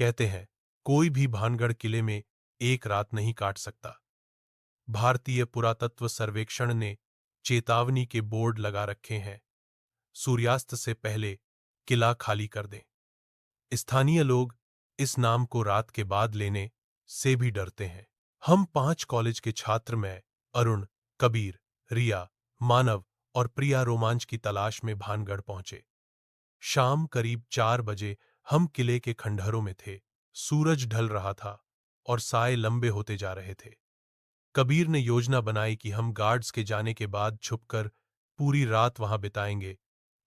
कहते हैं, कोई भी भानगढ़ किले में एक रात नहीं काट सकता। भारतीय पुरातत्व सर्वेक्षण ने चेतावनी के बोर्ड लगा रखे हैं, सूर्यास्त से पहले किला खाली कर दें। स्थानीय लोग इस नाम को रात के बाद लेने से भी डरते हैं। हम 5 कॉलेज के छात्र मैं, अरुण, कबीर, रिया, मानव और प्रिया रोमांच की तलाश में भानगढ़ पहुंचे। शाम करीब 4 बजे हम किले के खंडहरों में थे। सूरज ढल रहा था और साए लंबे होते जा रहे थे। कबीर ने योजना बनाई कि हम गार्ड्स के जाने के बाद छुपकर पूरी रात वहां बिताएंगे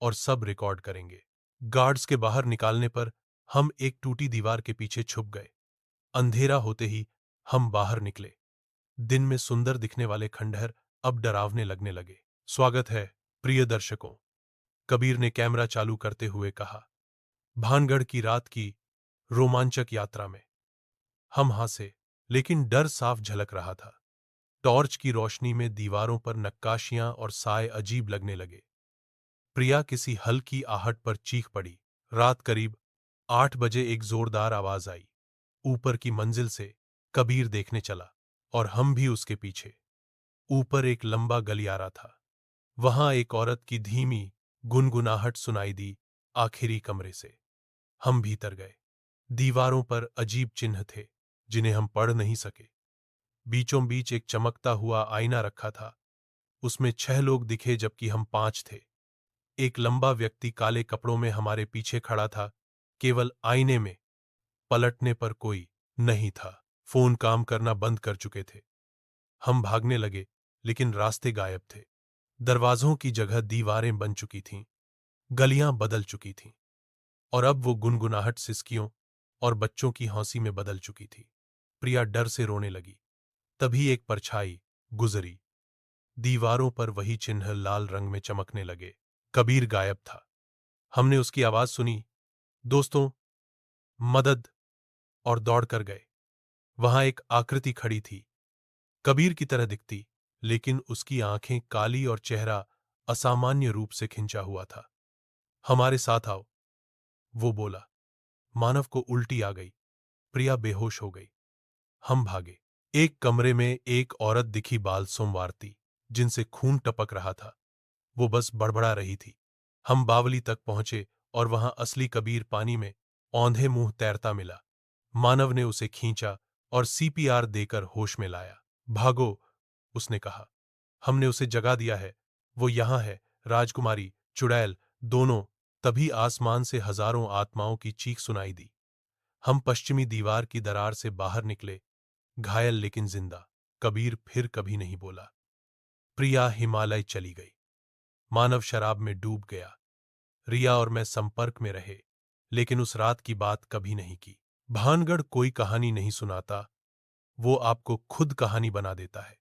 और सब रिकॉर्ड करेंगे। गार्ड्स के बाहर निकालने पर हम एक टूटी दीवार के पीछे छुप गए। अंधेरा होते ही हम बाहर निकले। दिन में सुंदर दिखने वाले खंडहर अब डरावने लगने लगे। स्वागत है प्रिय दर्शकों, कबीर ने कैमरा चालू करते हुए कहा। भानगढ़ की रात की रोमांचक यात्रा में हम हंसे, लेकिन डर साफ झलक रहा था। टॉर्च की रोशनी में दीवारों पर नक्काशियां और साए अजीब लगने लगे। प्रिया किसी हल्की आहट पर चीख पड़ी। रात करीब 8 बजे एक जोरदार आवाज आई। ऊपर की मंजिल से कबीर देखने चला और हम भी उसके पीछे। ऊपर एक लंबा गलियारा था। वहां एक औरत की धीमी गुनगुनाहट सुनाई दी आखिरी कमरे से। हम भीतर गए। दीवारों पर अजीब चिन्ह थे जिन्हें हम पढ़ नहीं सके। बीचों बीच एक चमकता हुआ आईना रखा था। उसमें 6 लोग दिखे जबकि हम 5 थे। एक लंबा व्यक्ति काले कपड़ों में हमारे पीछे खड़ा था। केवल आईने में पलटने पर कोई नहीं था। फोन काम करना बंद कर चुके थे। हम भागने लगे, लेकिन रास्ते गायब थे। दरवाजों की जगह दीवारें बन चुकी थीं। गलियां बदल चुकी थीं और अब वो गुनगुनाहट सिसकियों और बच्चों की हंसी में बदल चुकी थी। प्रिया डर से रोने लगी। तभी एक परछाई गुजरी। दीवारों पर वही चिन्ह लाल रंग में चमकने लगे। कबीर गायब था। हमने उसकी आवाज सुनी, दोस्तों, मदद, और दौड़ कर गए। वहां एक आकृति खड़ी थी, कबीर की तरह दिखती, लेकिन उसकी आंखें काली और चेहरा असामान्य रूप से खिंचा हुआ था। हमारे साथ आओ, वो बोला। मानव को उल्टी आ गई। प्रिया बेहोश हो गई। हम भागे। एक कमरे में एक औरत दिखी, बाल सोमवारती, जिनसे खून टपक रहा था। वो बस बड़बड़ा रही थी। हम बावली तक पहुंचे और वहां असली कबीर पानी में औंधे मुंह तैरता मिला। मानव ने उसे खींचा और सीपीआर देकर होश में लाया। भागो, उसने कहा। हमने उसे जगा दिया है, वो यहां है। राजकुमारी, चुड़ैल, दोनों। तभी आसमान से हजारों आत्माओं की चीख सुनाई दी। हम पश्चिमी दीवार की दरार से बाहर निकले, घायल लेकिन जिंदा। कबीर फिर कभी नहीं बोला। प्रिया हिमालय चली गई। मानव शराब में डूब गया। रिया और मैं संपर्क में रहे, लेकिन उस रात की बात कभी नहीं की। भानगढ़ कोई कहानी नहीं सुनाता, वो आपको खुद कहानी बना देता है।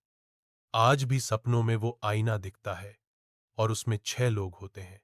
आज भी सपनों में वो आईना दिखता है और उसमें 6 लोग होते हैं।